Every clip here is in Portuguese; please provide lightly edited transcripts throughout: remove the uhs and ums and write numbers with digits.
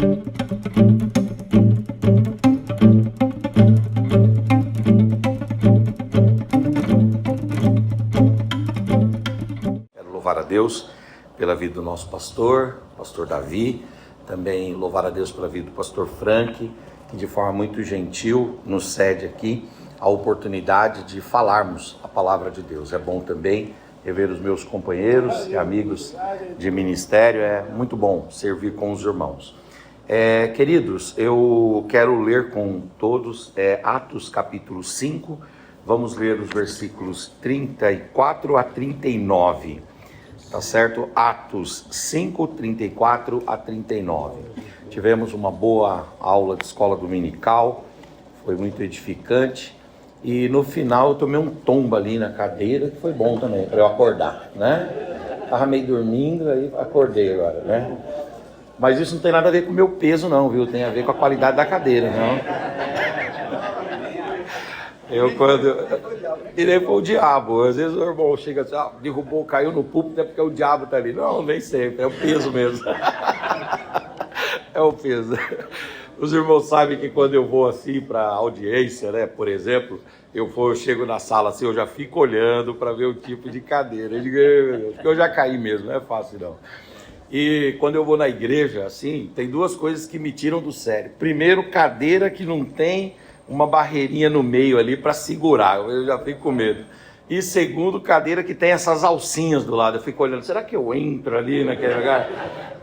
Quero louvar a Deus pela vida do nosso pastor Davi, também louvar a Deus pela vida do pastor Frank, que de forma muito gentil nos cede aqui a oportunidade de falarmos a palavra de Deus. É bom também rever os meus companheiros e amigos de ministério, é muito bom servir com os irmãos. Queridos, eu quero ler com todos Atos capítulo 5, vamos ler os versículos 34 a 39, tá certo? Atos 5, 34 a 39. Tivemos uma boa aula de escola dominical, foi muito edificante. E no final eu tomei um tombo ali na cadeira, que foi bom também, para eu acordar, né? Tava meio dormindo, aí acordei agora, né? Mas isso não tem nada a ver com o meu peso não, viu? Tem a ver com a qualidade da cadeira, não? E nem foi o diabo. Às vezes o irmão chega assim, derrubou, caiu no púlpito, é porque o diabo tá ali. Não, nem sempre, é o peso mesmo. É o peso. Os irmãos sabem que quando eu vou assim para audiência, né, por exemplo, eu chego na sala assim, eu já fico olhando para ver o tipo de cadeira. Eu digo, meu Deus, porque eu já caí mesmo, não é fácil não. E quando eu vou na igreja, assim, tem duas coisas que me tiram do sério. Primeiro, cadeira que não tem uma barreirinha no meio ali para segurar, eu já fico com medo. E segundo, cadeira que tem essas alcinhas do lado, eu fico olhando, será que eu entro ali naquele lugar?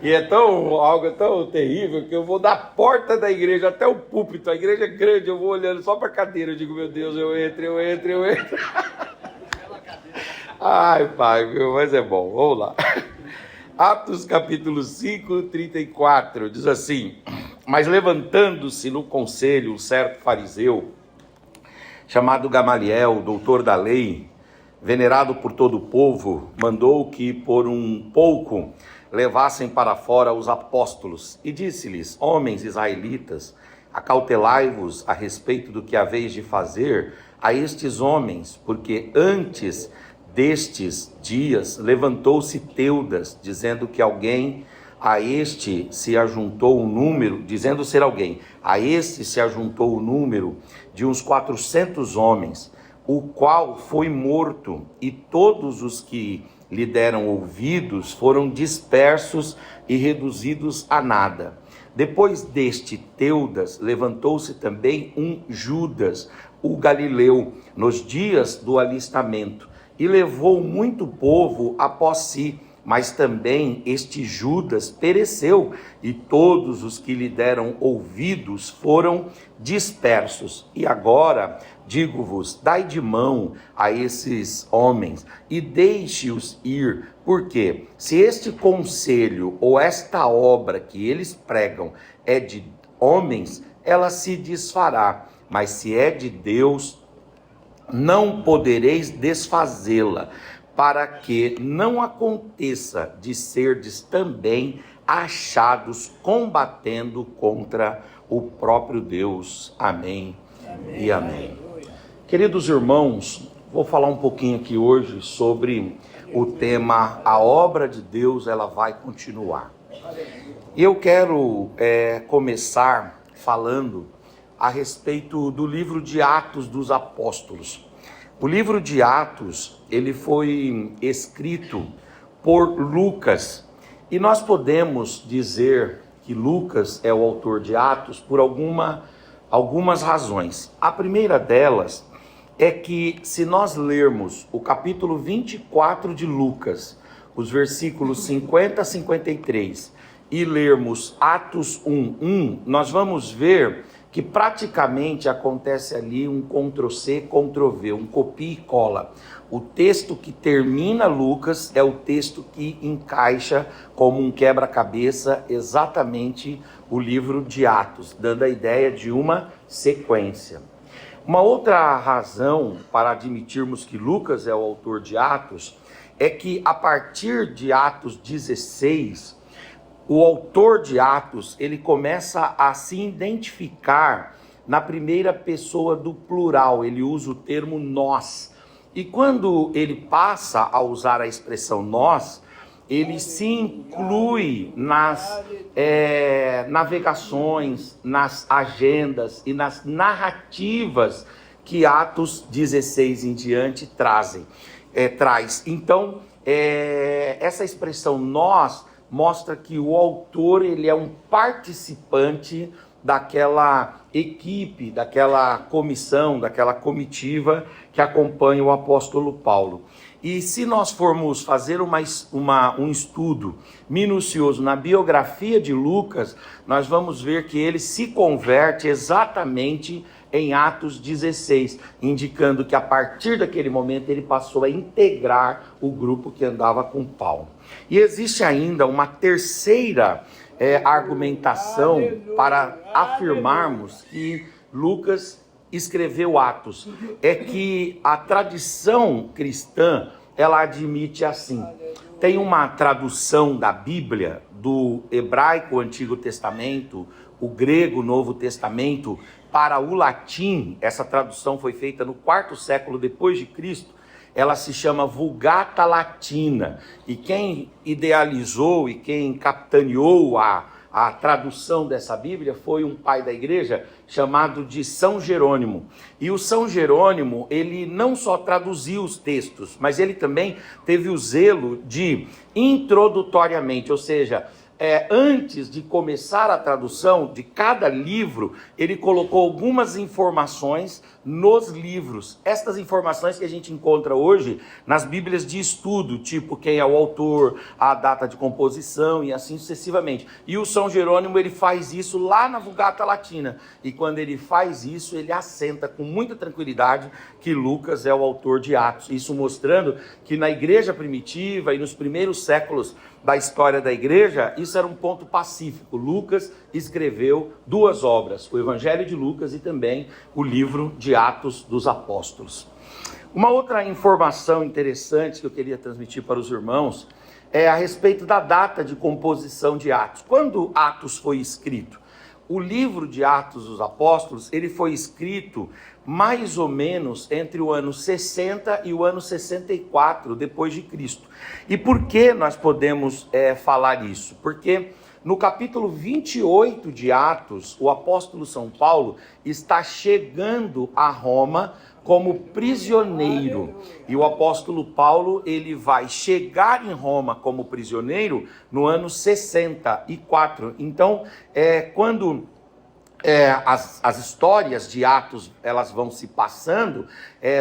E algo tão terrível que eu vou da porta da igreja até o púlpito, a igreja é grande, eu vou olhando só para a cadeira, eu digo, meu Deus, eu entro. Ai, pai, meu, mas é bom, vamos lá. Atos capítulo 5, 34, diz assim: mas levantando-se no conselho um certo fariseu, chamado Gamaliel, doutor da lei, venerado por todo o povo, mandou que por um pouco levassem para fora os apóstolos, e disse-lhes: homens israelitas, acautelai-vos a respeito do que haveis de fazer a estes homens, porque antes destes dias levantou-se Teudas, dizendo que alguém a este se ajuntou o número, dizendo ser alguém, a este se ajuntou o número de uns 400 homens, o qual foi morto, e todos os que lhe deram ouvidos foram dispersos e reduzidos a nada. Depois deste Teudas, levantou-se também um Judas, o Galileu, nos dias do alistamento, e levou muito povo após si, mas também este Judas pereceu, e todos os que lhe deram ouvidos foram dispersos. E agora, digo-vos, dai de mão a esses homens e deixe-os ir, porque se este conselho ou esta obra que eles pregam é de homens, ela se desfará, mas se é de Deus, não podereis desfazê-la, para que não aconteça de serdes também achados combatendo contra o próprio Deus. Amém, amém e amém. Queridos irmãos, vou falar um pouquinho aqui hoje sobre o tema A Obra de Deus, ela vai continuar. E eu quero começar falando a respeito do livro de Atos dos Apóstolos. O livro de Atos, ele foi escrito por Lucas, e nós podemos dizer que Lucas é o autor de Atos por algumas razões. A primeira delas é que, se nós lermos o capítulo 24 de Lucas, os versículos 50 a 53, e lermos Atos 1:1, nós vamos ver que praticamente acontece ali um Ctrl+C, Ctrl+V, um copia e cola. O texto que termina Lucas é o texto que encaixa como um quebra-cabeça exatamente o livro de Atos, dando a ideia de uma sequência. Uma outra razão para admitirmos que Lucas é o autor de Atos é que a partir de Atos 16, o autor de Atos, ele começa a se identificar na primeira pessoa do plural, ele usa o termo nós. E quando ele passa a usar a expressão nós, ele se inclui nas navegações, nas agendas e nas narrativas que Atos 16 em diante traz. Então, essa expressão nós mostra que o autor ele é um participante daquela equipe, daquela comissão, daquela comitiva que acompanha o apóstolo Paulo. E se nós formos fazer um estudo minucioso na biografia de Lucas, nós vamos ver que ele se converte exatamente em Atos 16, indicando que a partir daquele momento ele passou a integrar o grupo que andava com Paulo. E existe ainda uma terceira argumentação para afirmarmos que Lucas escreveu Atos. É que a tradição cristã, ela admite assim. Tem uma tradução da Bíblia, do hebraico Antigo Testamento, o grego Novo Testamento, para o latim. Essa tradução foi feita no 4º século depois de Cristo. Ela se chama Vulgata Latina. E quem idealizou e quem capitaneou a tradução dessa Bíblia foi um pai da igreja chamado de São Jerônimo. E o São Jerônimo, ele não só traduziu os textos, mas ele também teve o zelo de introdutoriamente, ou seja, antes de começar a tradução de cada livro, ele colocou algumas informações nos livros. Estas informações que a gente encontra hoje nas Bíblias de estudo, tipo quem é o autor, a data de composição e assim sucessivamente. E o São Jerônimo, ele faz isso lá na Vulgata Latina. E quando ele faz isso, ele assenta com muita tranquilidade que Lucas é o autor de Atos. Isso mostrando que na igreja primitiva e nos primeiros séculos da história da igreja, isso era um ponto pacífico. Lucas escreveu 2 obras, o Evangelho de Lucas e também o livro de Atos dos Apóstolos. Uma outra informação interessante que eu queria transmitir para os irmãos é a respeito da data de composição de Atos. Quando Atos foi escrito? O livro de Atos dos Apóstolos, ele foi escrito mais ou menos entre o ano 60 e o ano 64 depois de Cristo. E por que nós podemos falar isso? Porque no capítulo 28 de Atos, o apóstolo São Paulo está chegando a Roma como prisioneiro. E o apóstolo Paulo, ele vai chegar em Roma como prisioneiro no ano 64. Então, quando as histórias de Atos elas vão se passando,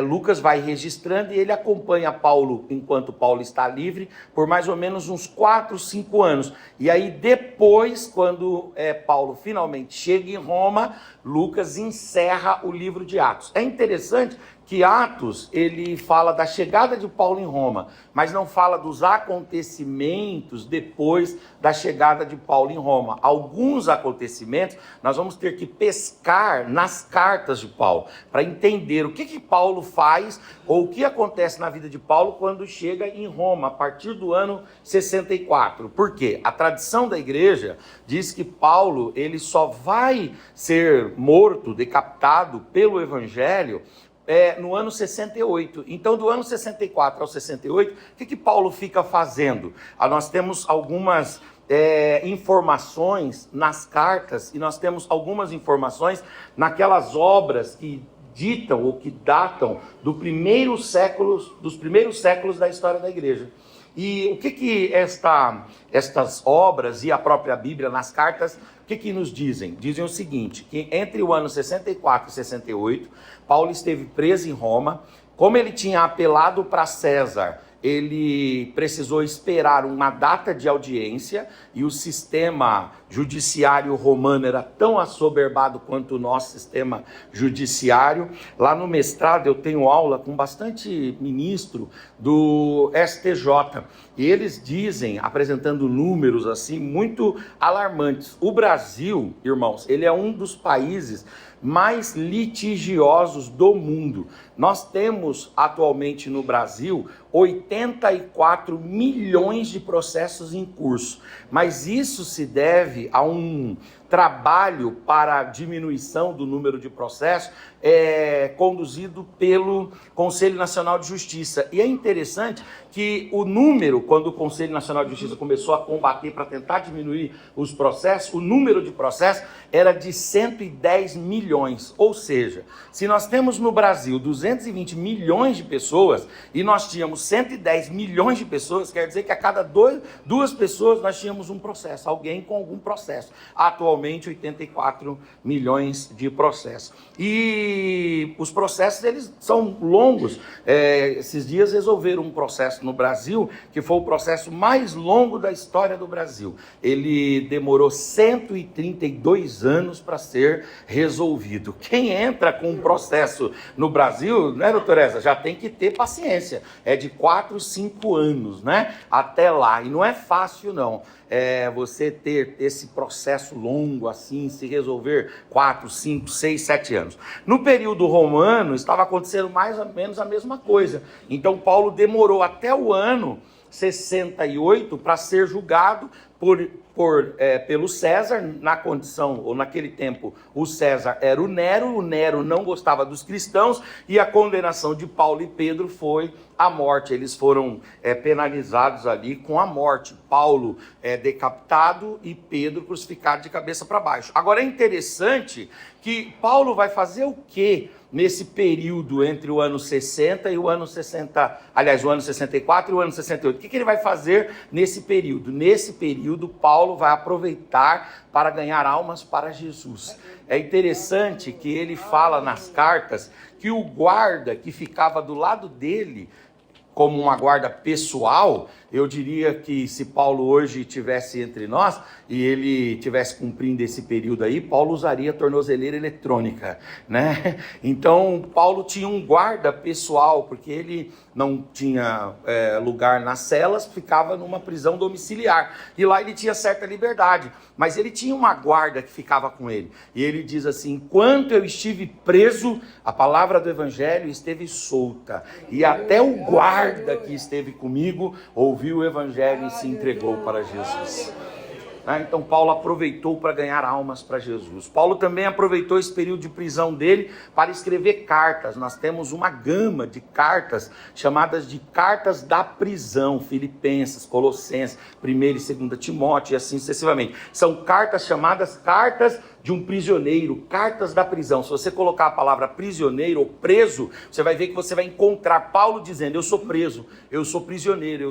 Lucas vai registrando e ele acompanha Paulo enquanto Paulo está livre por mais ou menos uns 4, 5 anos. E aí depois, quando Paulo finalmente chega em Roma, Lucas encerra o livro de Atos. É interessante que Atos, ele fala da chegada de Paulo em Roma, mas não fala dos acontecimentos depois da chegada de Paulo em Roma. Alguns acontecimentos nós vamos ter que pescar nas cartas de Paulo, para entender o que Paulo faz, ou o que acontece na vida de Paulo quando chega em Roma, a partir do ano 64. Por quê? A tradição da igreja diz que Paulo, ele só vai ser morto, decapitado pelo evangelho, no ano 68. Então, do ano 64 ao 68, o que Paulo fica fazendo? Nós temos algumas informações nas cartas, e nós temos algumas informações naquelas obras que ditam ou que datam dos primeiros séculos da história da igreja. E o que estas obras e a própria Bíblia nas cartas, o que nos dizem? Dizem o seguinte, que entre o ano 64 e 68, Paulo esteve preso em Roma. Como ele tinha apelado para César, ele precisou esperar uma data de audiência, e o sistema judiciário romano era tão assoberbado quanto o nosso sistema judiciário. Lá no mestrado eu tenho aula com bastante ministro do STJ, e eles dizem, apresentando números assim muito alarmantes, o Brasil, irmãos, ele é um dos países mais litigiosos do mundo. Nós temos atualmente no Brasil 84 milhões de processos em curso, mas isso se deve a um trabalho para a diminuição do número de processos é conduzido pelo Conselho Nacional de Justiça. E é interessante que o número, quando o Conselho Nacional de Justiça começou a combater para tentar diminuir os processos, o número de processos era de 110 milhões. Ou seja, se nós temos no Brasil 220 milhões de pessoas e nós tínhamos 110 milhões de pessoas, quer dizer que a cada duas pessoas nós tínhamos um processo, alguém com algum processo. Atualmente 84 milhões de processos. E os processos eles são longos. Esses dias resolveram um processo no Brasil que foi o processo mais longo da história do Brasil. Ele demorou 132 anos para ser resolvido. Quem entra com um processo no Brasil, né, doutora Eza, já tem que ter paciência. É de 4, 5 anos, né? Até lá. E não é fácil, não. Você ter esse processo longo assim, se resolver 4, 5, 6, 7 anos. No período romano, estava acontecendo mais ou menos a mesma coisa. Então, Paulo demorou até o ano 68 para ser julgado pelo César, na condição, ou naquele tempo, o César era o Nero não gostava dos cristãos, e a condenação de Paulo e Pedro foi a morte. Eles foram penalizados ali com a morte. Paulo decapitado e Pedro crucificado de cabeça para baixo. Agora é interessante que Paulo vai fazer o quê nesse período entre o ano 60 e o ano 60, aliás, o ano 64 e o ano 68? O que ele vai fazer nesse período? Nesse período, Paulo vai aproveitar para ganhar almas para Jesus. É interessante que ele fala nas cartas que o guarda que ficava do lado dele, como uma guarda pessoal, eu diria que se Paulo hoje estivesse entre nós e ele estivesse cumprindo esse período aí, Paulo usaria tornozeleira eletrônica, né? Então, Paulo tinha um guarda pessoal, porque ele não tinha lugar nas celas, ficava numa prisão domiciliar. E lá ele tinha certa liberdade, mas ele tinha uma guarda que ficava com ele. E ele diz assim: enquanto eu estive preso, a palavra do evangelho esteve solta. E até o guarda que esteve comigo ouviu o evangelho e se entregou para Jesus. Então Paulo aproveitou para ganhar almas para Jesus. Paulo também aproveitou esse período de prisão dele para escrever cartas. Nós temos uma gama de cartas chamadas de cartas da prisão: Filipenses, Colossenses, 1ª e 2ª Timóteo e assim sucessivamente. São cartas chamadas cartas de um prisioneiro, cartas da prisão. Se você colocar a palavra prisioneiro ou preso, você vai ver que você vai encontrar Paulo dizendo: eu sou preso, eu sou prisioneiro, eu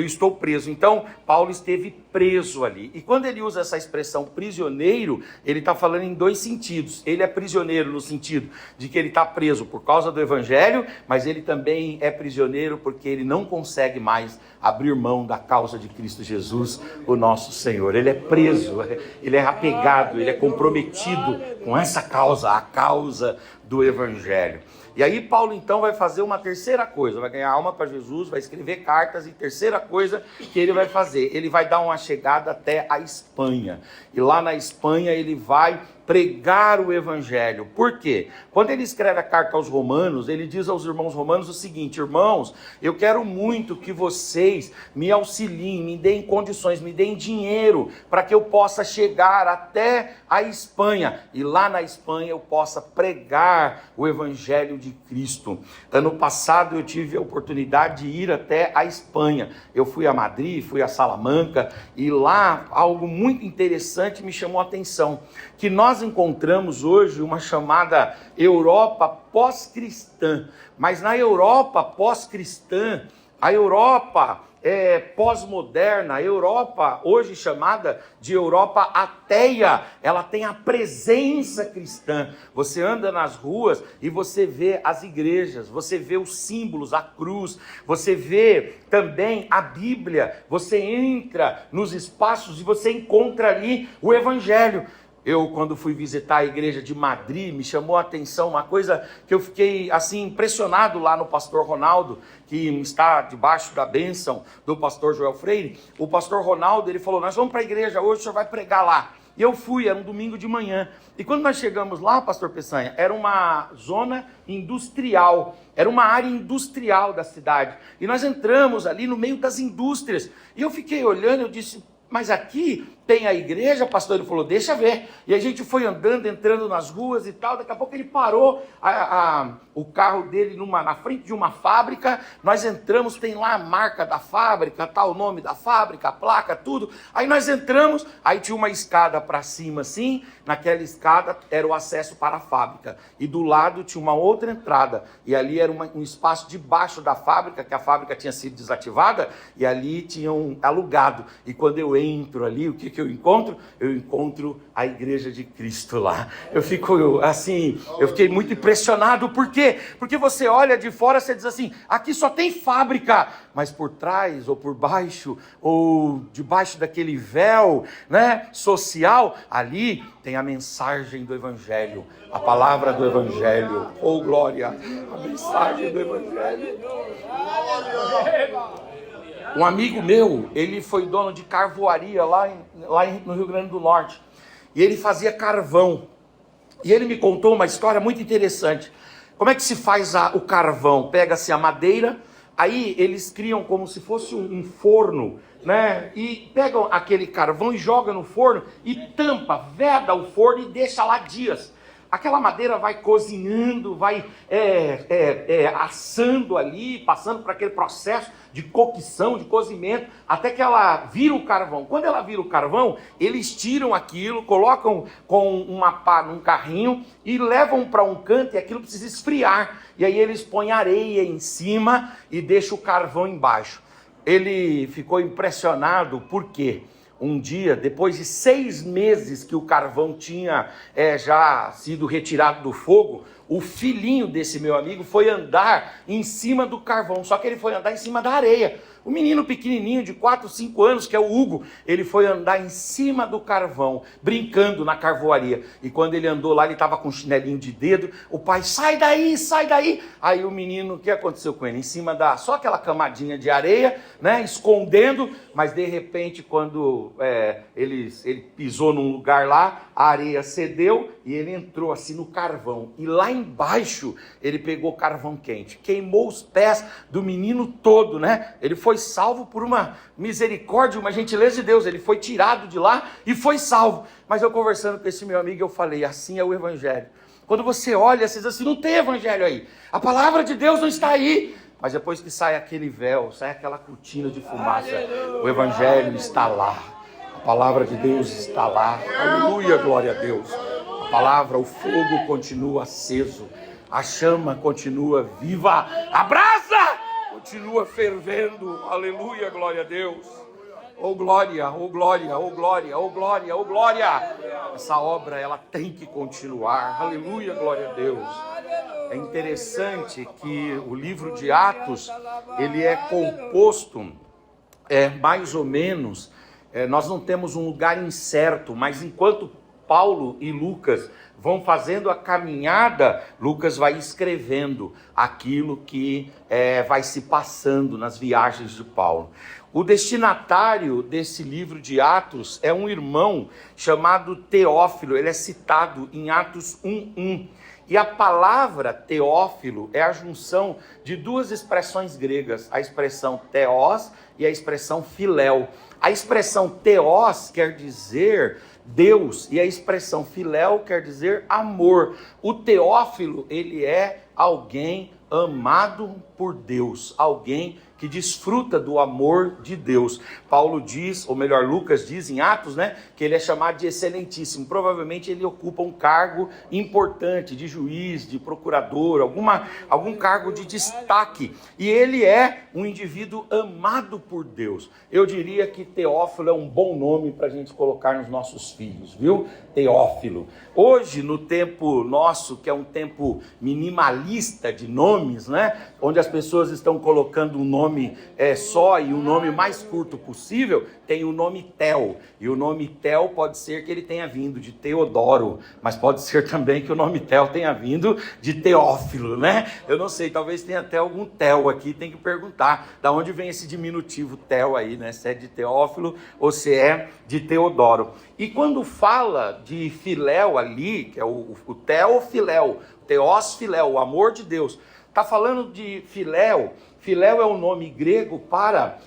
estou preso. Então Paulo esteve preso ali. E quando ele usa essa expressão prisioneiro, ele está falando em dois sentidos. Ele é prisioneiro no sentido de que ele está preso por causa do evangelho, mas ele também é prisioneiro porque ele não consegue mais abrir mão da causa de Cristo Jesus, o nosso Senhor. Ele é preso, ele é apegado, ele é comprometido com essa causa, a causa do evangelho. E aí Paulo então vai fazer uma terceira coisa, vai ganhar alma para Jesus, vai escrever cartas, e terceira coisa que ele vai fazer, ele vai dar uma chegada até a Espanha. E lá na Espanha ele vai pregar o evangelho. Por quê? Quando ele escreve a carta aos romanos, ele diz aos irmãos romanos o seguinte: irmãos, eu quero muito que vocês me auxiliem, me deem condições, me deem dinheiro para que eu possa chegar até a Espanha, e lá na Espanha eu possa pregar o evangelho de Cristo. Ano passado eu tive a oportunidade de ir até a Espanha. Eu fui a Madrid, fui a Salamanca, e lá algo muito interessante me chamou a atenção, que nós encontramos hoje uma chamada Europa pós-cristã, mas na Europa pós-cristã, a Europa pós-moderna, a Europa hoje chamada de Europa ateia, ela tem a presença cristã. Você anda nas ruas e você vê as igrejas, você vê os símbolos, a cruz, você vê também a Bíblia, você entra nos espaços e você encontra ali o evangelho. Eu, quando fui visitar a igreja de Madrid, me chamou a atenção uma coisa que eu fiquei assim impressionado lá no pastor Ronaldo, que está debaixo da bênção do pastor Joel Freire. O pastor Ronaldo, ele falou: nós vamos para a igreja hoje, o senhor vai pregar lá. E eu fui, era um domingo de manhã. E quando nós chegamos lá, pastor Peçanha, era uma zona industrial, era uma área industrial da cidade. E nós entramos ali no meio das indústrias. E eu fiquei olhando, eu disse: mas aqui tem a igreja, pastor? Ele falou, deixa ver. E a gente foi andando, entrando nas ruas e tal. Daqui a pouco ele parou o carro dele na frente de uma fábrica. Nós entramos, tem lá a marca da fábrica, tá, o nome da fábrica, a placa, tudo. Aí nós entramos, aí tinha uma escada para cima assim. Naquela escada era o acesso para a fábrica. E do lado tinha uma outra entrada. E ali era um espaço debaixo da fábrica, que a fábrica tinha sido desativada. E ali tinham alugado. E quando eu entro ali, o que eu encontro? Eu encontro a igreja de Cristo lá. Eu fiquei muito impressionado. Por quê? Porque você olha de fora, você diz assim, aqui só tem fábrica, mas por trás, ou por baixo, ou debaixo daquele véu, né, social, ali tem a mensagem do Evangelho, a palavra do Evangelho. Oh, glória! A mensagem do Evangelho. Um amigo meu, ele foi dono de carvoaria lá no Rio Grande do Norte. E ele fazia carvão. E ele me contou uma história muito interessante. Como é que se faz o carvão? Pega-se a madeira, aí eles criam como se fosse um forno, né? E pegam aquele carvão e jogam no forno e tampa, veda o forno e deixa lá dias. Aquela madeira vai cozinhando, vai assando ali, passando por aquele processo de cocção, de cozimento, até que ela vira o carvão. Quando ela vira o carvão, eles tiram aquilo, colocam com uma pá num carrinho e levam para um canto, e aquilo precisa esfriar. E aí eles põem areia em cima e deixam o carvão embaixo. Ele ficou impressionado, por quê? Um dia, depois de 6 meses que o carvão tinha já sido retirado do fogo, o filhinho desse meu amigo foi andar em cima do carvão, só que ele foi andar em cima da areia. O menino pequenininho de 4, 5 anos, que é o Hugo, ele foi andar em cima do carvão, brincando na carvoaria. E quando ele andou lá, ele estava com um chinelinho de dedo. O pai, sai daí, sai daí. Aí o menino, o que aconteceu com ele? Em cima só aquela camadinha de areia, né, escondendo. Mas de repente, quando ele pisou num lugar lá, a areia cedeu e ele entrou assim no carvão. E lá embaixo, ele pegou carvão quente, queimou os pés do menino todo, né? Ele foi salvo por uma misericórdia, uma gentileza de Deus. Ele foi tirado de lá e foi salvo. Mas eu conversando com esse meu amigo, eu falei, assim é o Evangelho. Quando você olha, você diz assim, não tem Evangelho aí. A palavra de Deus não está aí. Mas depois que sai aquele véu, sai aquela cortina de fumaça, o Evangelho está lá. A palavra de Deus está lá. Aleluia, glória a Deus. A palavra, o fogo continua aceso. A chama continua viva. A brasa continua fervendo. Aleluia, glória a Deus. Oh glória, oh glória, oh glória, oh glória, oh glória. Essa obra, ela tem que continuar. Aleluia, glória a Deus. É interessante que o livro de Atos, ele é composto, mais ou menos, nós não temos um lugar incerto, mas enquanto Paulo e Lucas vão fazendo a caminhada, Lucas vai escrevendo aquilo que vai se passando nas viagens de Paulo. O destinatário desse livro de Atos é um irmão chamado Teófilo, ele é citado em Atos 1:1. E a palavra Teófilo é a junção de 2 expressões gregas, a expressão teós e a expressão filéu. A expressão teós quer dizer Deus e a expressão filéu quer dizer amor. O Teófilo, ele é alguém amado por Deus, alguém que desfruta do amor de Deus. Paulo diz, ou melhor, Lucas diz em Atos, né, que ele é chamado de excelentíssimo. Provavelmente ele ocupa um cargo importante, de juiz, de procurador, algum cargo de destaque. E ele é um indivíduo amado por Deus. Eu diria que Teófilo é um bom nome para a gente colocar nos nossos filhos, viu? Teófilo. Hoje, no tempo nosso, que é um tempo minimalista de nomes, né, onde as pessoas estão colocando um nome só e o nome mais curto possível, tem o nome Theo. E o nome Theo pode ser que ele tenha vindo de Teodoro, mas pode ser também que o nome Theo tenha vindo de Teófilo, né? Eu não sei, talvez tenha até algum Theo aqui, tem que perguntar da onde vem esse diminutivo Theo aí, né? Se é de Teófilo ou se é de Teodoro. E quando fala de filéu ali, que é o Teofiléu, Teós filéu, o amor de Deus, está falando de filéu. Filéu é o nome grego para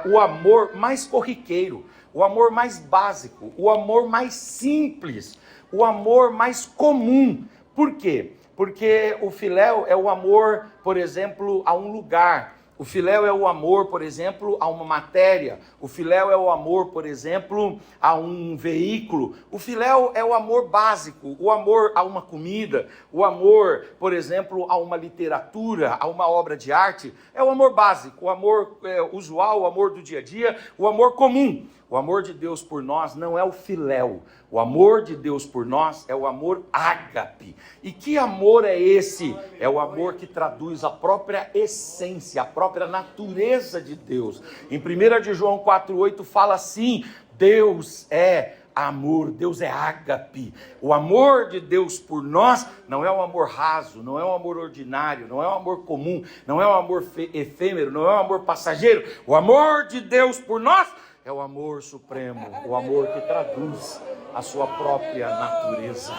o amor mais corriqueiro, o amor mais básico, o amor mais simples, o amor mais comum. Por quê? Porque o filéu é o amor, por exemplo, a um lugar. O filéu é o amor, por exemplo, a uma matéria. O filéu é o amor, por exemplo, a um veículo. O filéu é o amor básico, o amor a uma comida, o amor, por exemplo, a uma literatura, a uma obra de arte. É o amor básico, o amor usual, o amor do dia a dia, o amor comum. O amor de Deus por nós não é o filéu. O amor de Deus por nós é o amor ágape. E que amor é esse? É o amor que traduz a própria essência, a própria natureza de Deus. Em 1 de João 4,8 fala assim: Deus é amor, Deus é ágape. O amor de Deus por nós não é um amor raso, não é um amor ordinário, não é um amor comum, não é um amor efêmero, não é um amor passageiro. O amor de Deus por nós é o amor supremo, o amor que traduz a sua própria natureza.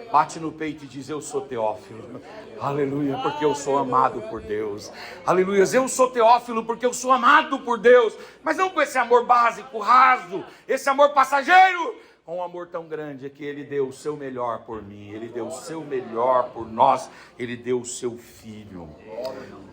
Bate no peito e diz: eu sou Teófilo. Aleluia, porque eu sou amado por Deus. Aleluia, eu sou Teófilo porque eu sou amado por Deus. Mas não com esse amor básico, raso, esse amor passageiro. Com um amor tão grande que Ele deu o seu melhor por mim. Ele deu o seu melhor por nós. Ele deu o seu Filho.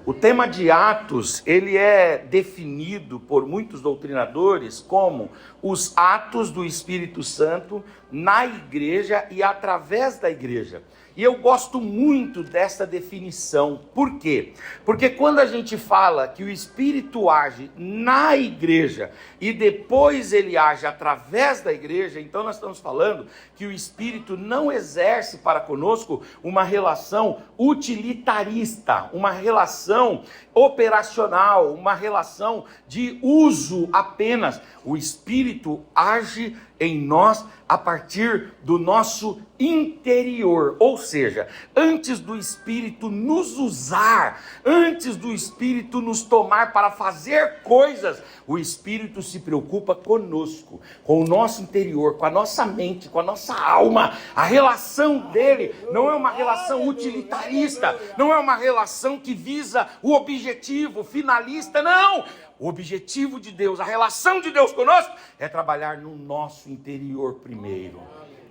O tema de Atos, ele é definido por muitos doutrinadores como os atos do Espírito Santo na igreja e através da igreja. E eu gosto muito dessa definição. Por quê? Porque quando a gente fala que o Espírito age na igreja e depois ele age através da igreja, então nós estamos falando que o Espírito não exerce para conosco uma relação utilitarista, uma relação operacional, uma relação de uso apenas. O Espírito age em nós a partir do nosso interior, ou seja, antes do Espírito nos usar, antes do Espírito nos tomar para fazer coisas, o Espírito se preocupa conosco, com o nosso interior, com a nossa mente, com a nossa alma. A relação dele não é uma relação utilitarista, não é uma relação que visa o objetivo finalista, não! O objetivo de Deus, a relação de Deus conosco é trabalhar no nosso interior primeiro,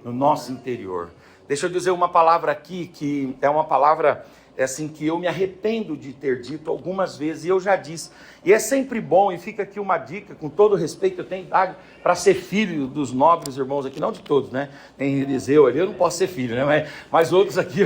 no nosso interior. Deixa eu dizer uma palavra aqui que é uma palavra assim que eu me arrependo de ter dito algumas vezes, e eu já disse. E é sempre bom, e fica aqui uma dica, com todo respeito, eu tenho idade para ser filho dos nobres irmãos aqui, não de todos, né? Tem Eliseu ali, eu não posso ser filho, né? Mas outros aqui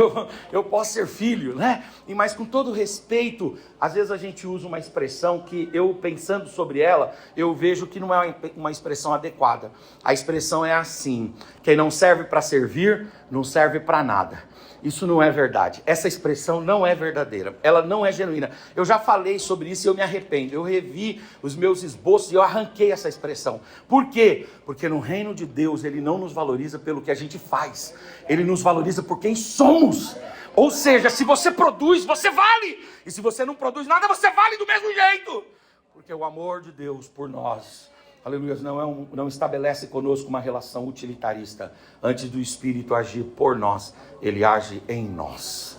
eu posso ser filho, né? Mas com todo respeito, às vezes a gente usa uma expressão que eu, pensando sobre ela, eu vejo que não é uma expressão adequada. A expressão é assim: quem não serve para servir, não serve para nada. Isso não é verdade. Essa expressão não é verdadeira. Ela não é genuína. Eu já falei sobre isso e eu me arrependo. Eu revi os meus esboços e eu arranquei essa expressão. Por quê? Porque no reino de Deus Ele não nos valoriza pelo que a gente faz. Ele nos valoriza por quem somos. Ou seja, se você produz, você vale. E se você não produz nada, você vale do mesmo jeito. Porque o amor de Deus por nós, aleluia, não estabelece conosco uma relação utilitarista. Antes do Espírito agir por nós, Ele age em nós.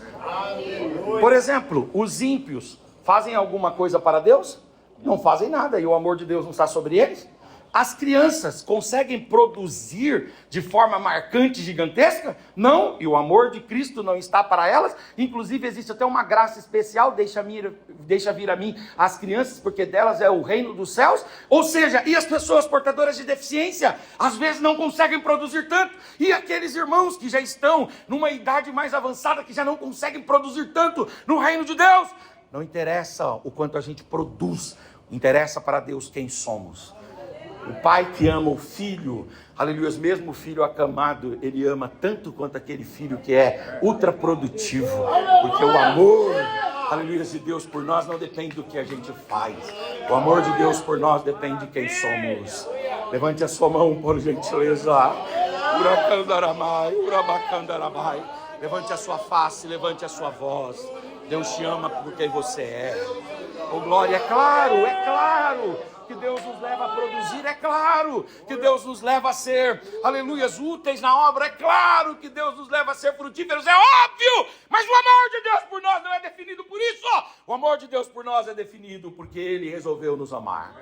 Por exemplo, os ímpios fazem alguma coisa para Deus? Não fazem nada, e o amor de Deus não está sobre eles? As crianças conseguem produzir de forma marcante, gigantesca? Não, e o amor de Cristo não está para elas. Inclusive existe até uma graça especial: deixa vir a mim as crianças, porque delas é o reino dos céus. Ou seja, e as pessoas portadoras de deficiência, às vezes não conseguem produzir tanto. E aqueles irmãos que já estão numa idade mais avançada, que já não conseguem produzir tanto no reino de Deus. Não interessa o quanto a gente produz, interessa para Deus quem somos. O pai que ama o filho, aleluia, mesmo o filho acamado, ele ama tanto quanto aquele filho que é ultraprodutivo, porque o amor, aleluia, de Deus por nós não depende do que a gente faz. O amor de Deus por nós depende de quem somos. Levante a sua mão, por gentileza. Levante a sua face, levante a sua voz. Deus te ama por quem você é. Oh glória, é claro que Deus nos leva a produzir, é claro que Deus nos leva a ser, aleluias, úteis na obra, é claro que Deus nos leva a ser frutíferos, é óbvio, mas o amor de Deus por nós não é definido por isso. O amor de Deus por nós é definido porque Ele resolveu nos amar.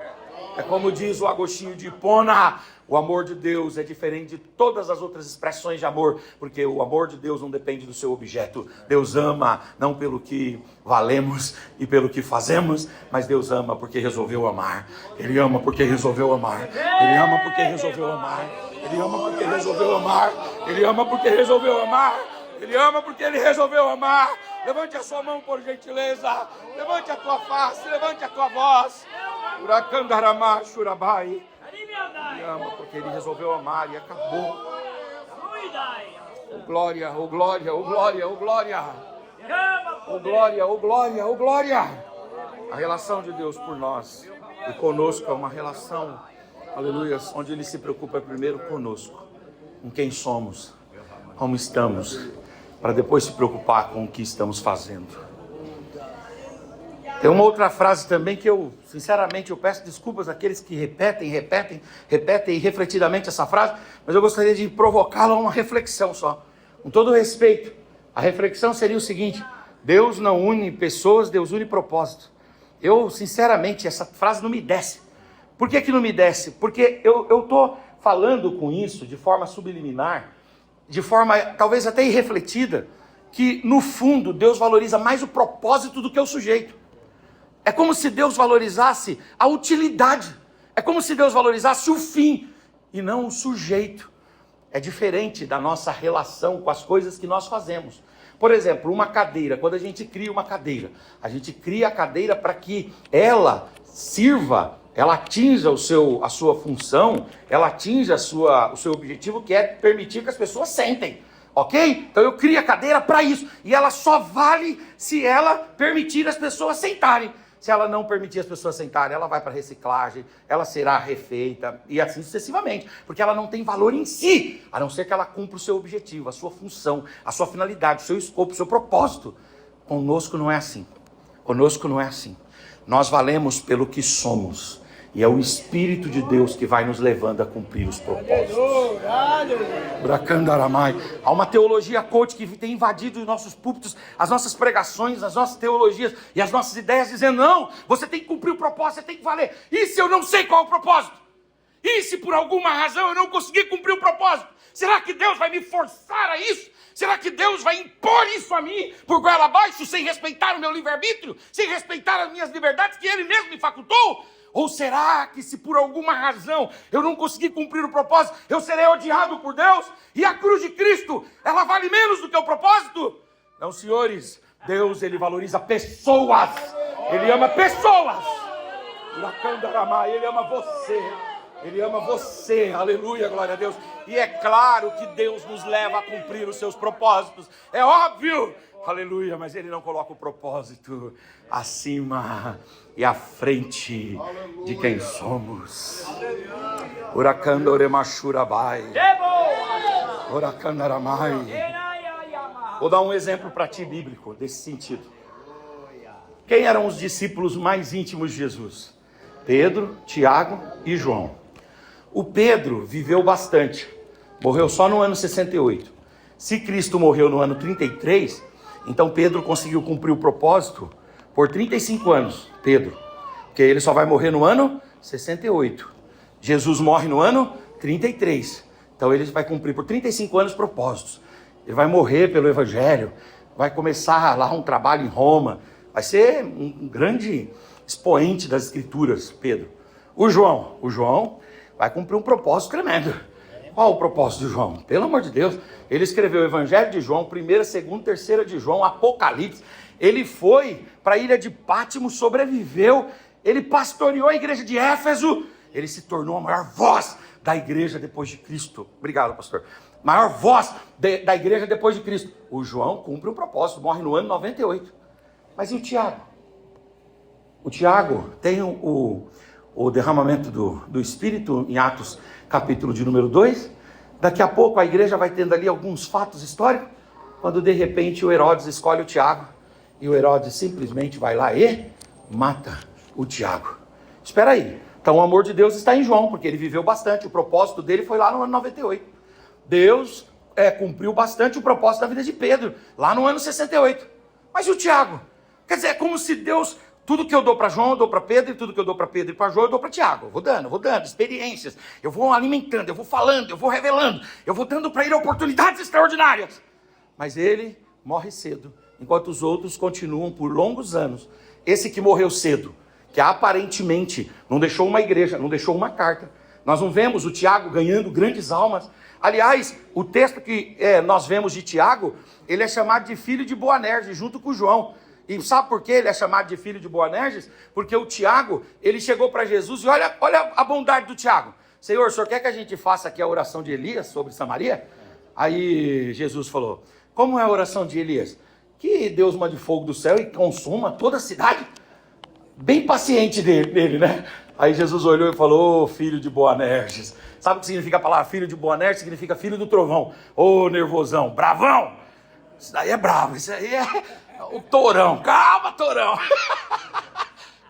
É como diz o Agostinho de Hipona, o amor de Deus é diferente de todas as outras expressões de amor, porque o amor de Deus não depende do seu objeto. Deus ama não pelo que valemos e pelo que fazemos, mas Deus ama porque resolveu amar. Ele ama porque resolveu amar. Ele ama porque resolveu amar. Ele ama porque resolveu amar. Ele ama porque resolveu amar. Ele ama porque Ele resolveu amar. Levante a sua mão, por gentileza. Levante a tua face, levante a tua voz. Uracandaramá, Shurabai. Ele ama porque Ele resolveu amar e acabou. Oh glória, oh glória, oh glória, oh glória. Oh glória, oh glória, oh glória. A relação de Deus por nós e conosco é uma relação, aleluia, onde Ele se preocupa primeiro conosco, com quem somos, como estamos, para depois se preocupar com o que estamos fazendo. Tem uma outra frase também que eu, sinceramente, eu peço desculpas àqueles que repetem refletidamente essa frase, mas eu gostaria de provocá-la a uma reflexão só. Com todo respeito, a reflexão seria o seguinte: Deus não une pessoas, Deus une propósito. Eu, sinceramente, essa frase não me desce. Por que não me desce? Porque eu estou falando com isso de forma subliminar, de forma talvez até irrefletida, que no fundo Deus valoriza mais o propósito do que o sujeito. É como se Deus valorizasse a utilidade. É como se Deus valorizasse o fim e não o sujeito. É diferente da nossa relação com as coisas que nós fazemos. Por exemplo, uma cadeira. Quando a gente cria uma cadeira, a gente cria a cadeira para que ela sirva, ela atinja a sua função, ela atinja o seu objetivo, que é permitir que as pessoas sentem. Ok? Então eu crio a cadeira para isso. E ela só vale se ela permitir as pessoas sentarem. Se ela não permitir as pessoas sentarem, ela vai para reciclagem, ela será refeita e assim sucessivamente. Porque ela não tem valor em si, a não ser que ela cumpra o seu objetivo, a sua função, a sua finalidade, o seu escopo, o seu propósito. Conosco não é assim. Conosco não é assim. Nós valemos pelo que somos. E é o Espírito de Deus que vai nos levando a cumprir os propósitos. Bracandaramai. Há uma teologia coach que tem invadido os nossos púlpitos, as nossas pregações, as nossas teologias e as nossas ideias, dizendo: não, você tem que cumprir o propósito, você tem que valer. E se eu não sei qual é o propósito? E se por alguma razão eu não conseguir cumprir o propósito? Será que Deus vai me forçar a isso? Será que Deus vai impor isso a mim por goela abaixo, sem respeitar o meu livre-arbítrio? Sem respeitar as minhas liberdades que Ele mesmo me facultou? Ou será que se por alguma razão eu não conseguir cumprir o propósito, eu serei odiado por Deus? E a cruz de Cristo, ela vale menos do que o propósito? Não, senhores, Deus, Ele valoriza pessoas. Ele ama pessoas. Ele ama você. Ele ama você, aleluia, glória a Deus. E é claro que Deus nos leva a cumprir os seus propósitos. É óbvio, aleluia, mas Ele não coloca o propósito acima e à frente de quem somos. Uracandoremachurabai. Uracandaramai. Vou dar um exemplo para ti bíblico desse sentido. Quem eram os discípulos mais íntimos de Jesus? Pedro, Tiago e João. O Pedro viveu bastante, morreu só no ano 68. Se Cristo morreu no ano 33, então Pedro conseguiu cumprir o propósito por 35 anos, Pedro, porque ele só vai morrer no ano 68. Jesus morre no ano 33, então ele vai cumprir por 35 anos propósitos. Ele vai morrer pelo Evangelho, vai começar lá um trabalho em Roma, vai ser um grande expoente das Escrituras, Pedro. O João vai cumprir um propósito tremendo. Qual o propósito de João? Pelo amor de Deus, ele escreveu o Evangelho de João, 1ª, 2ª, 3ª de João, Apocalipse. Ele foi para a ilha de Pátimo, sobreviveu, ele pastoreou a igreja de Éfeso, ele se tornou a maior voz da igreja depois de Cristo. Obrigado, pastor. Maior voz da igreja depois de Cristo. O João cumpre um propósito, morre no ano 98. Mas e o Tiago? O Tiago tem o derramamento do Espírito em Atos, capítulo de número 2. Daqui a pouco a igreja vai tendo ali alguns fatos históricos, quando de repente o Herodes escolhe o Tiago, e o Herodes simplesmente vai lá e mata o Tiago. Espera aí, Então o amor de Deus está em João, porque ele viveu bastante. O propósito dele foi lá no ano 98. Deus cumpriu bastante o propósito da vida de Pedro, lá no ano 68. Mas e o Tiago? Quer dizer, é como se Deus, tudo que eu dou para João, eu dou para Pedro, e tudo que eu dou para Pedro e para João, eu dou para Tiago. Eu vou dando experiências, eu vou alimentando, eu vou falando, eu vou revelando, eu vou dando para ele oportunidades extraordinárias. Mas ele morre cedo, enquanto os outros continuam por longos anos. Esse que morreu cedo, que aparentemente não deixou uma igreja, não deixou uma carta. Nós não vemos o Tiago ganhando grandes almas. Aliás, o texto que nós vemos de Tiago, ele é chamado de filho de Boanerges, junto com João. E sabe por que ele é chamado de filho de Boanerges? Porque o Tiago, ele chegou para Jesus e olha a bondade do Tiago. Senhor, o senhor quer que a gente faça aqui a oração de Elias sobre Samaria? Aí Jesus falou, como é a oração de Elias? Que Deus mande fogo do céu e consuma toda a cidade. Bem paciente dele, né? Aí Jesus olhou e falou, ô filho de Boanerges. Sabe o que significa a palavra filho de Boanerges? Significa filho do trovão. Ô nervosão, bravão. Isso daí é bravo, isso aí é o tourão. Calma, tourão.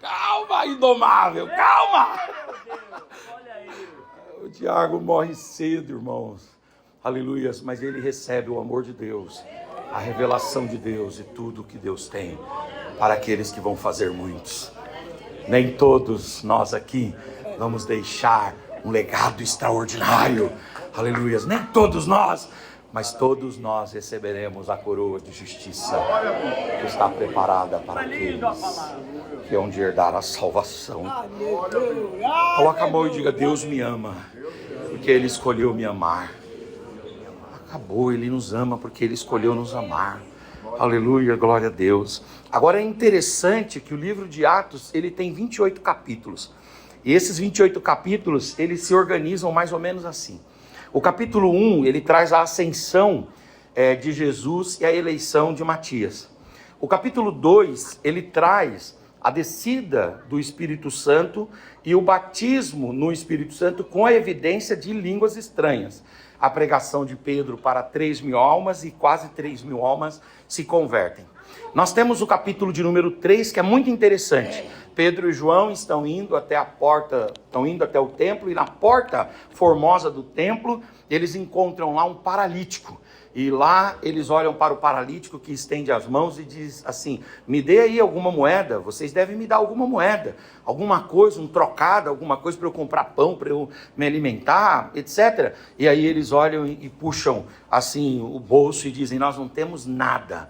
Calma, indomável, calma. O Tiago morre cedo, irmãos. Aleluias, mas ele recebe o amor de Deus, a revelação de Deus e tudo que Deus tem para aqueles que vão fazer muitos. Nem todos nós aqui vamos deixar um legado extraordinário. Aleluias, nem todos nós, mas todos nós receberemos a coroa de justiça que está preparada para aqueles que hão de herdar a salvação. Coloca a mão e diga, Deus me ama, porque Ele escolheu me amar. Acabou, Ele nos ama porque Ele escolheu nos amar. Aleluia, glória a Deus. Agora é interessante que o livro de Atos, ele tem 28 capítulos. E esses 28 capítulos, eles se organizam mais ou menos assim. O capítulo 1, ele traz a ascensão de Jesus e a eleição de Matias. O capítulo 2, ele traz a descida do Espírito Santo e o batismo no Espírito Santo com a evidência de línguas estranhas. A pregação de Pedro para 3.000 almas e quase 3.000 almas se convertem. Nós temos o capítulo de número 3, que é muito interessante. Pedro e João estão indo até a porta, estão indo até o templo, e na porta formosa do templo, eles encontram lá um paralítico. E lá eles olham para o paralítico que estende as mãos e diz assim, me dê aí alguma moeda, vocês devem me dar alguma moeda, alguma coisa, um trocado, alguma coisa para eu comprar pão, para eu me alimentar, etc. E aí eles olham e puxam assim o bolso e dizem, nós não temos nada,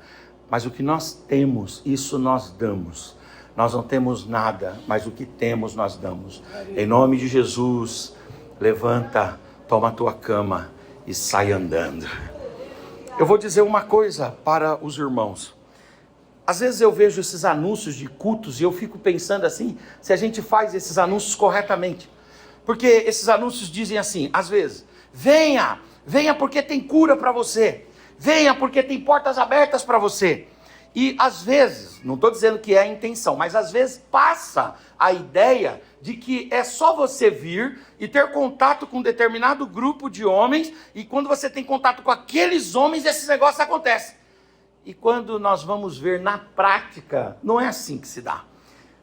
mas o que nós temos, isso nós damos. Nós não temos nada, mas o que temos nós damos. Em nome de Jesus, levanta, toma a tua cama e sai andando. Eu vou dizer uma coisa para os irmãos. Às vezes eu vejo esses anúncios de cultos e eu fico pensando assim, se a gente faz esses anúncios corretamente. Porque esses anúncios dizem assim, às vezes, venha porque tem cura para você. Venha porque tem portas abertas para você. E às vezes, não estou dizendo que é a intenção, mas às vezes passa a ideia de que é só você vir e ter contato com um determinado grupo de homens, e quando você tem contato com aqueles homens, esses negócios acontecem. E quando nós vamos ver na prática, não é assim que se dá.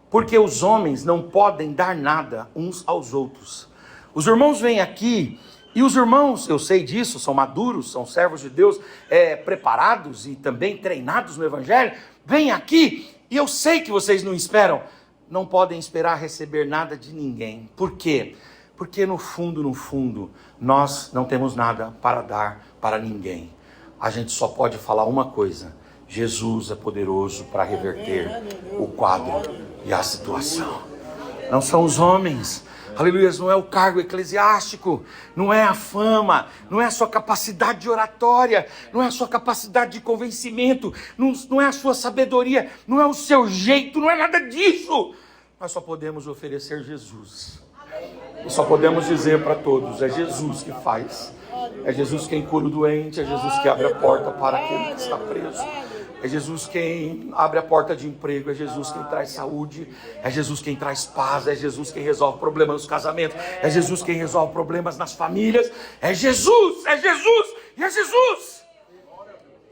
Porque os homens não podem dar nada uns aos outros. Os irmãos vêm aqui, e os irmãos, eu sei disso, são maduros, são servos de Deus, preparados e também treinados no Evangelho, vêm aqui, e eu sei que vocês não esperam, não podem esperar receber nada de ninguém. Por quê? Porque no fundo, nós não temos nada para dar para ninguém. A gente só pode falar uma coisa, Jesus é poderoso para reverter o quadro e a situação. Não são os homens. Aleluia, não é o cargo eclesiástico, não é a fama, não é a sua capacidade de oratória, não é a sua capacidade de convencimento, não é a sua sabedoria, não é o seu jeito, não é nada disso. Nós só podemos oferecer Jesus. E só podemos dizer para todos, é Jesus que faz. É Jesus quem cura o doente, é Jesus que abre a porta para aquele que está preso. É Jesus quem abre a porta de emprego, é Jesus quem traz saúde, é Jesus quem traz paz, é Jesus quem resolve problemas nos casamentos, é Jesus quem resolve problemas nas famílias, é Jesus, e é Jesus.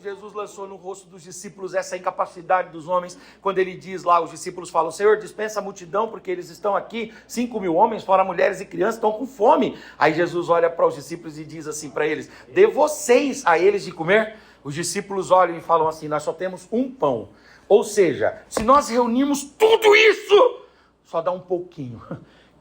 Jesus lançou no rosto dos discípulos essa incapacidade dos homens, quando ele diz lá, os discípulos falam: Senhor, dispensa a multidão, porque eles estão aqui, 5.000 homens, fora mulheres e crianças, estão com fome. Aí Jesus olha para os discípulos e diz assim para eles: dê vocês a eles de comer. Os discípulos olham e falam assim: nós só temos um pão. Ou seja, se nós reunirmos tudo isso, só dá um pouquinho.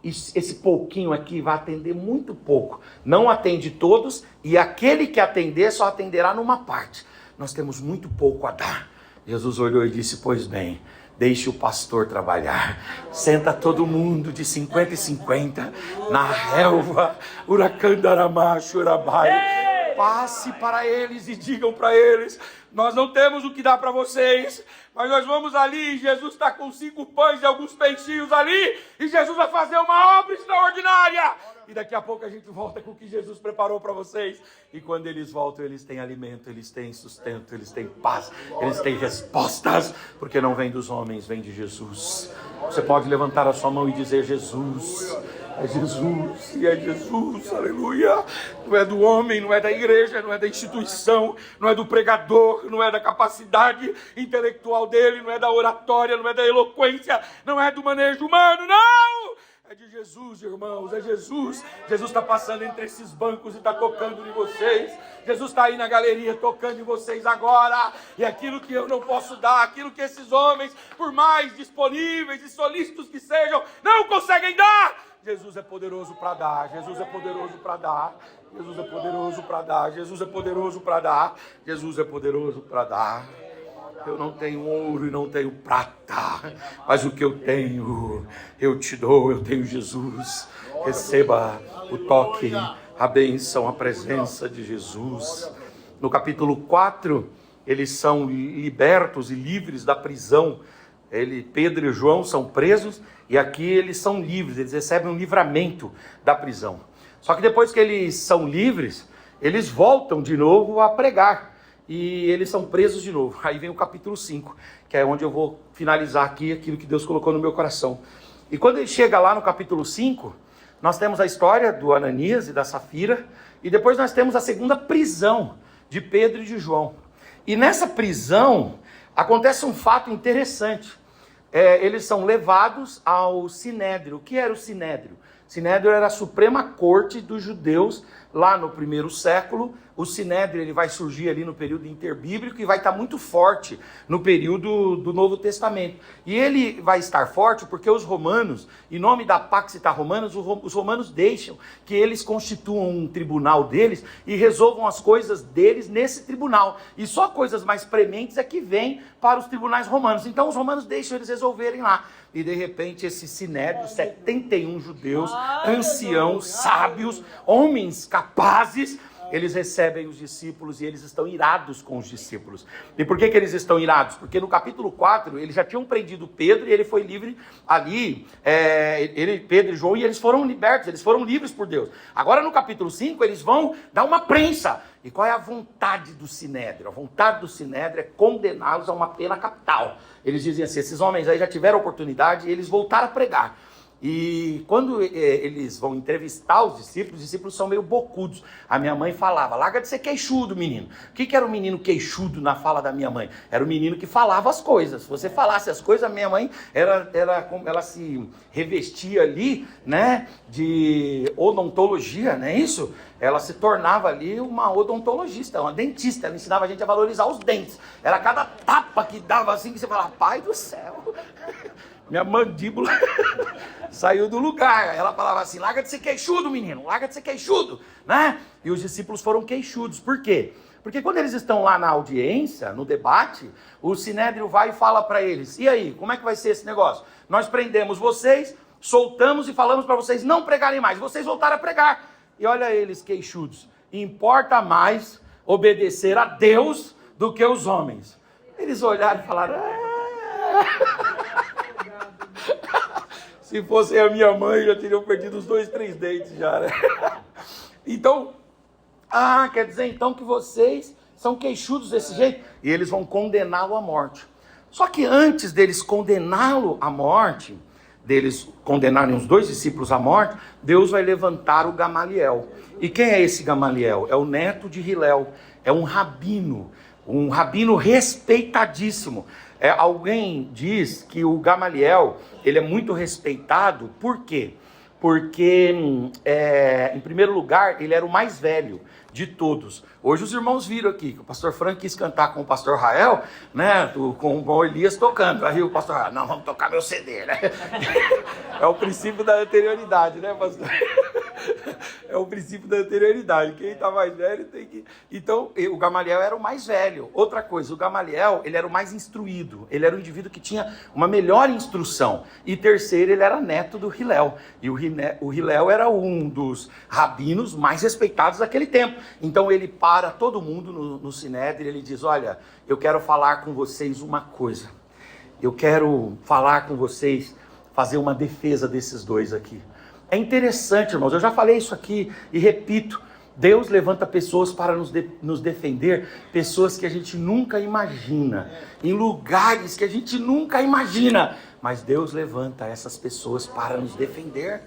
Esse pouquinho aqui vai atender muito pouco. Não atende todos, e aquele que atender só atenderá numa parte. Nós temos muito pouco a dar. Jesus olhou e disse: pois bem, deixe o pastor trabalhar. Senta todo mundo de 50 e 50 na relva. Uracandaramá, Churabai. Passe para eles e digam para eles: nós não temos o que dar para vocês, mas nós vamos ali, Jesus está com 5 pães e alguns peixinhos ali, e Jesus vai fazer uma obra extraordinária, e daqui a pouco a gente volta com o que Jesus preparou para vocês. E quando eles voltam, eles têm alimento, eles têm sustento, eles têm paz, eles têm respostas, porque não vem dos homens, vem de Jesus. Você pode levantar a sua mão e dizer: Jesus, é Jesus, e é Jesus, aleluia. Não é do homem, não é da igreja, não é da instituição, não é do pregador, não é da capacidade intelectual dele, não é da oratória, não é da eloquência, não é do manejo humano, não! É de Jesus, irmãos, é Jesus. Jesus está passando entre esses bancos e está tocando em vocês. Jesus está aí na galeria tocando em vocês agora. E aquilo que eu não posso dar, aquilo que esses homens, por mais disponíveis e solícitos que sejam, não conseguem dar, Jesus é poderoso para dar. Jesus é poderoso para dar. Jesus é poderoso para dar. Jesus é poderoso para dar. Jesus é poderoso para dar. Eu não tenho ouro e não tenho prata, mas o que eu tenho, eu te dou. Eu tenho Jesus. Receba o toque, a bênção, a presença de Jesus. No capítulo 4, eles são libertos e livres da prisão. Pedro e João são presos, e aqui eles são livres, eles recebem um livramento da prisão. Só que depois que eles são livres, eles voltam de novo a pregar. E eles são presos de novo. Aí vem o capítulo 5, que é onde eu vou finalizar aqui aquilo que Deus colocou no meu coração. E quando ele chega lá no capítulo 5, nós temos a história do Ananias e da Safira, e depois nós temos a segunda prisão de Pedro e de João. E nessa prisão acontece um fato interessante. Eles são levados ao Sinédrio. O que era o Sinédrio? Sinédrio era a Suprema Corte dos judeus lá no primeiro século. O Sinédrio ele vai surgir ali no período interbíblico e vai estar muito forte no período do Novo Testamento. E ele vai estar forte porque os romanos, em nome da Pax Ita Romanas, os romanos deixam que eles constituam um tribunal deles e resolvam as coisas deles nesse tribunal. E só coisas mais prementes é que vêm para os tribunais romanos. Então os romanos deixam eles resolverem lá. E de repente esse Sinédrio, 71 judeus, anciãos, sábios, homens capazes, eles recebem os discípulos e eles estão irados com os discípulos. E por que eles estão irados? Porque no capítulo 4, eles já tinham prendido Pedro e ele foi livre ali, Pedro e João, e eles foram libertos, eles foram livres por Deus. Agora no capítulo 5, eles vão dar uma prensa. E qual é a vontade do Sinédrio? A vontade do Sinédrio é condená-los a uma pena capital. Eles dizem assim: esses homens aí já tiveram oportunidade e eles voltaram a pregar. E quando eles vão entrevistar os discípulos são meio bocudos. A minha mãe falava: larga de ser queixudo, menino. O que era o menino queixudo na fala da minha mãe? Era o menino que falava as coisas. Se você falasse as coisas, a minha mãe ela se revestia ali, né, de odontologia, não é isso? Ela se tornava ali uma odontologista, uma dentista. Ela ensinava a gente a valorizar os dentes. Era cada tapa que dava assim que você falava: pai do céu, minha mandíbula saiu do lugar. Ela falava assim: larga de ser queixudo, menino, larga de ser queixudo, né? E os discípulos foram queixudos. Por quê? Porque quando eles estão lá na audiência, no debate, o Sinédrio vai e fala para eles: e aí, como é que vai ser esse negócio? Nós prendemos vocês, soltamos e falamos para vocês não pregarem mais. Vocês voltaram a pregar. E olha eles queixudos: importa mais obedecer a Deus do que os homens. Eles olharam e falaram: se fosse a minha mãe, já teriam perdido os 2, 3 dentes já, né? Então, quer dizer então que vocês são queixudos desse jeito? E eles vão condená-lo à morte. Só que antes deles condená-lo à morte, deles condenarem os 2 discípulos à morte, Deus vai levantar o Gamaliel. E quem é esse Gamaliel? É o neto de Hilel, é um rabino. um rabino respeitadíssimo. Alguém diz que o Gamaliel, ele é muito respeitado, por quê? Porque, em primeiro lugar, ele era o mais velho de todos. Hoje os irmãos viram aqui que o pastor Frank quis cantar com o pastor Rael, né, com o Elias tocando. Aí o pastor Rael, não, vamos tocar meu CD, né? É o princípio da anterioridade, né, pastor? É o princípio da anterioridade. Quem está mais velho tem que... Então, o Gamaliel era o mais velho. Outra coisa, o Gamaliel, ele era o mais instruído. Ele era o indivíduo que tinha uma melhor instrução. E terceiro, ele era neto do Hilel. E o Hilel era um dos rabinos mais respeitados daquele tempo. Então, ele para todo mundo no Sinédrio e ele diz, olha, eu quero falar com vocês uma coisa. Eu quero falar com vocês, fazer uma defesa desses dois aqui. É interessante, irmãos, eu já falei isso aqui e repito, Deus levanta pessoas para nos defender, pessoas que a gente nunca imagina, em lugares que a gente nunca imagina, mas Deus levanta essas pessoas para nos defender.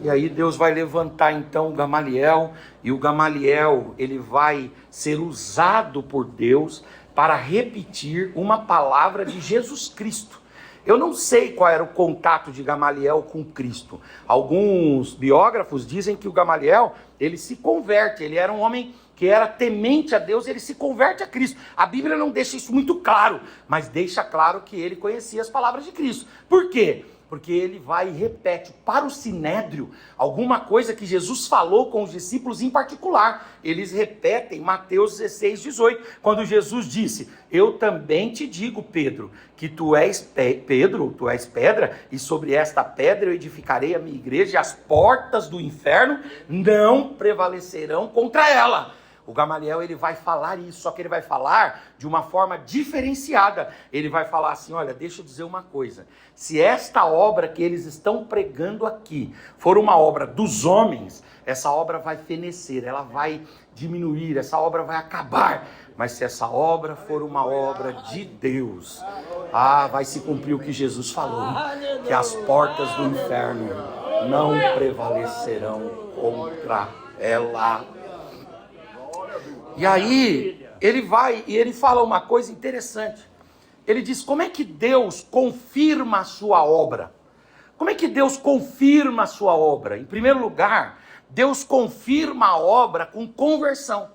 E aí Deus vai levantar então o Gamaliel, e o Gamaliel, ele vai ser usado por Deus para repetir uma palavra de Jesus Cristo. Eu não sei qual era o contato de Gamaliel com Cristo. Alguns biógrafos dizem que o Gamaliel, ele se converte, ele era um homem que era temente a Deus, ele se converte a Cristo. A Bíblia não deixa isso muito claro, mas deixa claro que ele conhecia as palavras de Cristo. Por quê? Porque ele vai e repete para o Sinédrio alguma coisa que Jesus falou com os discípulos em particular. Eles repetem Mateus 16, 18, quando Jesus disse, eu também te digo, Pedro, que tu és Pedro, tu és pedra, e sobre esta pedra eu edificarei a minha igreja, e as portas do inferno não prevalecerão contra ela. O Gamaliel, ele vai falar isso, só que ele vai falar de uma forma diferenciada. Ele vai falar assim, olha, deixa eu dizer uma coisa. Se esta obra que eles estão pregando aqui for uma obra dos homens, essa obra vai fenecer, ela vai diminuir, essa obra vai acabar. Mas se essa obra for uma obra de Deus, vai se cumprir o que Jesus falou, que as portas do inferno não prevalecerão contra ela. E aí, ele vai e ele fala uma coisa interessante. Ele diz, como é que Deus confirma a sua obra? Como é que Deus confirma a sua obra? Em primeiro lugar, Deus confirma a obra com conversão.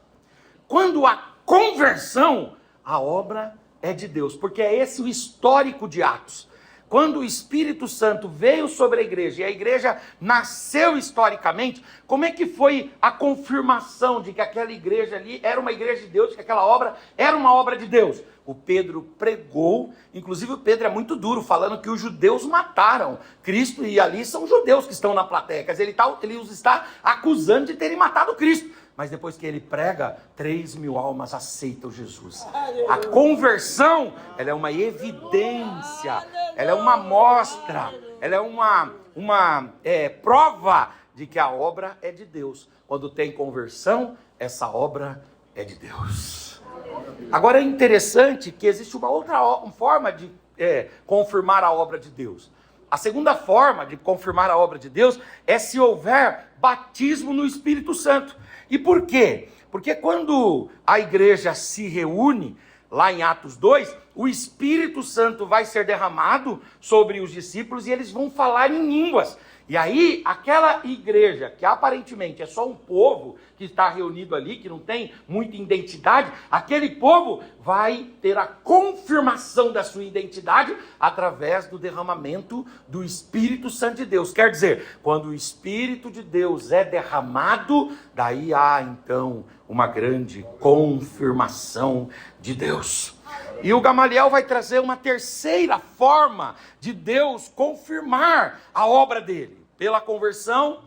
Quando há conversão, a obra é de Deus, porque é esse o histórico de Atos. Quando o Espírito Santo veio sobre a igreja, e a igreja nasceu historicamente, como é que foi a confirmação de que aquela igreja ali era uma igreja de Deus, de que aquela obra era uma obra de Deus? O Pedro pregou, inclusive o Pedro é muito duro, falando que os judeus mataram Cristo, e ali são judeus que estão na plateia, quer dizer, ele os está acusando de terem matado Cristo. Mas depois que ele prega, 3.000 almas aceitam Jesus. A conversão, ela é uma evidência, ela é uma amostra, ela é uma prova de que a obra é de Deus. Quando tem conversão, essa obra é de Deus. Agora é interessante que existe uma outra forma de confirmar a obra de Deus. A segunda forma de confirmar a obra de Deus é se houver batismo no Espírito Santo. E por quê? Porque quando a igreja se reúne, lá em Atos 2, o Espírito Santo vai ser derramado sobre os discípulos e eles vão falar em línguas. E aí, aquela igreja, que aparentemente é só um povo que está reunido ali, que não tem muita identidade, aquele povo vai ter a confirmação da sua identidade através do derramamento do Espírito Santo de Deus. Quer dizer, quando o Espírito de Deus é derramado, daí há então uma grande confirmação de Deus. E o Gamaliel vai trazer uma terceira forma de Deus confirmar a obra dele. Pela conversão,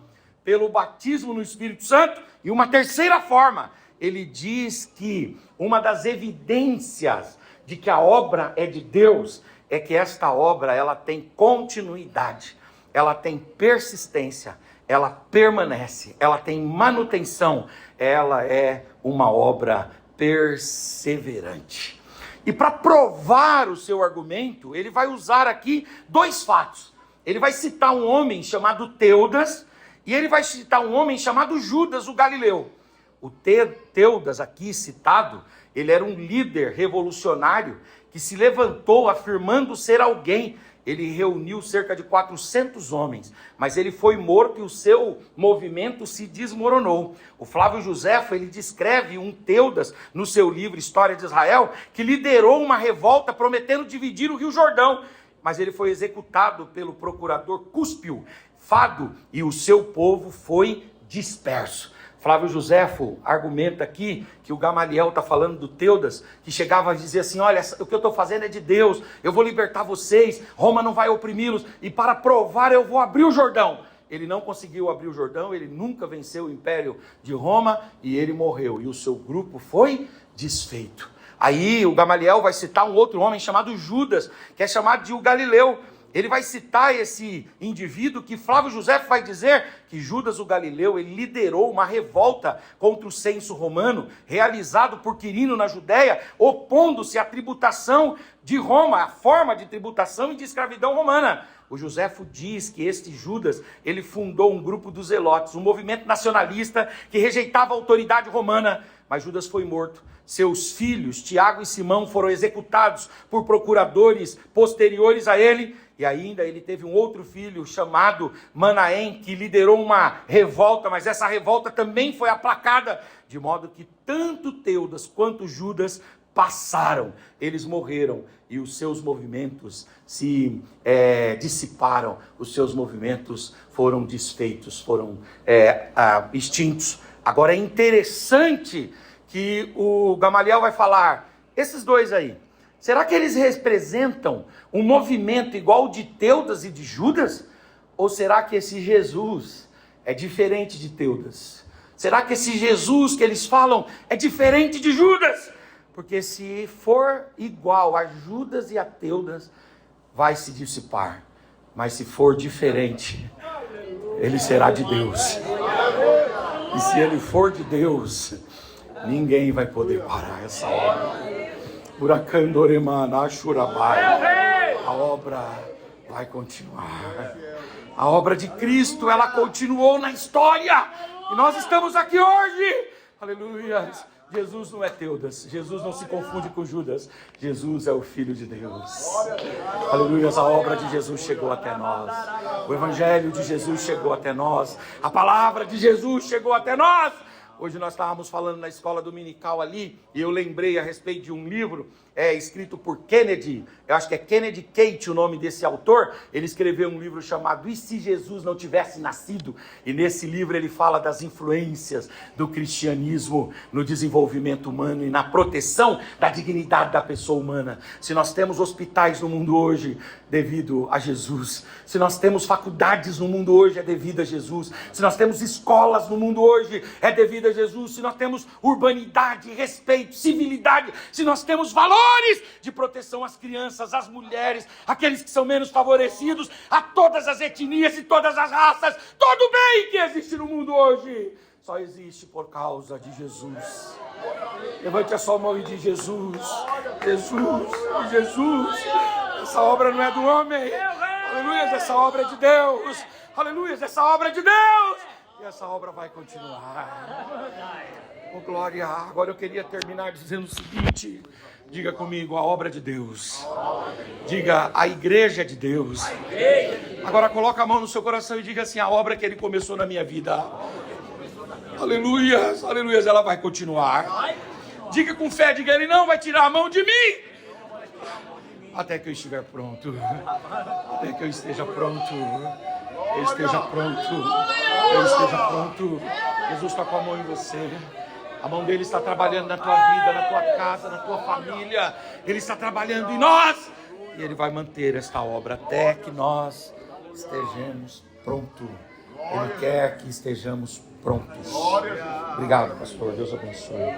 pelo batismo no Espírito Santo. E uma terceira forma, ele diz que uma das evidências de que a obra é de Deus é que esta obra ela tem continuidade, ela tem persistência, ela permanece, ela tem manutenção, ela é uma obra perseverante. E para provar o seu argumento, ele vai usar aqui dois fatos. Ele vai citar um homem chamado Teudas, e ele vai citar um homem chamado Judas, o Galileu. O Teudas aqui citado, ele era um líder revolucionário que se levantou afirmando ser alguém. Ele reuniu cerca de 400 homens, mas ele foi morto e o seu movimento se desmoronou. O Flávio Joséfo, ele descreve um Teudas no seu livro História de Israel, que liderou uma revolta prometendo dividir o Rio Jordão, mas ele foi executado pelo procurador Cúspio Fado e o seu povo foi disperso. Flávio Joséfo argumenta aqui que o Gamaliel está falando do Teudas, que chegava a dizer assim, olha, o que eu estou fazendo é de Deus, eu vou libertar vocês, Roma não vai oprimi-los, e para provar eu vou abrir o Jordão. Ele não conseguiu abrir o Jordão, ele nunca venceu o Império de Roma, e ele morreu, e o seu grupo foi desfeito. Aí o Gamaliel vai citar um outro homem chamado Judas, que é chamado de o Galileu. Ele vai citar esse indivíduo que Flávio Joséfo vai dizer que Judas o Galileu, ele liderou uma revolta contra o censo romano, realizado por Quirino na Judéia, opondo-se à tributação de Roma, a forma de tributação e de escravidão romana. O Joséfo diz que este Judas, ele fundou um grupo dos Zelotes, um movimento nacionalista que rejeitava a autoridade romana, mas Judas foi morto. Seus filhos, Tiago e Simão, foram executados por procuradores posteriores a ele, e ainda ele teve um outro filho chamado Manaém, que liderou uma revolta, mas essa revolta também foi aplacada, de modo que tanto Teudas quanto Judas passaram, eles morreram, e os seus movimentos se dissiparam, os seus movimentos foram desfeitos, foram extintos. Agora é interessante que o Gamaliel vai falar, esses dois aí, será que eles representam um movimento igual ao de Teudas e de Judas? Ou será que esse Jesus é diferente de Teudas? Será que esse Jesus que eles falam é diferente de Judas? Porque se for igual a Judas e a Teudas, vai se dissipar. Mas se for diferente, ele será de Deus. E se ele for de Deus, ninguém vai poder parar essa obra. A obra vai continuar. A obra de Cristo, ela continuou na história. E nós estamos aqui hoje. Aleluia. Jesus não é Teudas. Jesus não se confunde com Judas. Jesus é o Filho de Deus. Aleluia. A obra de Jesus chegou até nós. O Evangelho de Jesus chegou até nós. A palavra de Jesus chegou até nós. Hoje nós estávamos falando na escola dominical ali, e eu lembrei a respeito de um livro escrito por Kennedy, eu acho que é Kennedy Kate o nome desse autor. Ele escreveu um livro chamado E se Jesus não tivesse nascido? E nesse livro ele fala das influências do cristianismo no desenvolvimento humano e na proteção da dignidade da pessoa humana. Se nós temos hospitais no mundo hoje, devido a Jesus. Se nós temos faculdades no mundo hoje, é devido a Jesus. Se nós temos escolas no mundo hoje, é devido a Jesus. Se nós temos urbanidade, respeito, civilidade, se nós temos valores de proteção às crianças, às mulheres, aqueles que são menos favorecidos, a todas as etnias e todas as raças, todo o bem que existe no mundo hoje, só existe por causa de Jesus. Levante a sua mão e diz: Jesus, Jesus, Jesus. Essa obra não é do homem. Aleluia, essa obra é de Deus. Aleluia, essa obra é de Deus. E essa obra vai continuar. Oh, glória. Agora eu queria terminar dizendo o seguinte. Diga comigo: a obra de Deus. Diga: a igreja de Deus. Agora coloca a mão no seu coração e diga assim: a obra que ele começou na minha vida. Aleluia, aleluia, ela vai continuar. Diga com fé, diga: ele não vai tirar a mão de mim. Até que eu estiver pronto. Até que eu esteja pronto. Eu esteja pronto. Eu esteja pronto. Jesus está com a mão em você. A mão dele está trabalhando na tua vida, na tua casa, na tua família. Ele está trabalhando em nós. E ele vai manter esta obra até que nós estejamos prontos. Ele quer que estejamos prontos. Obrigado, pastor. Deus abençoe.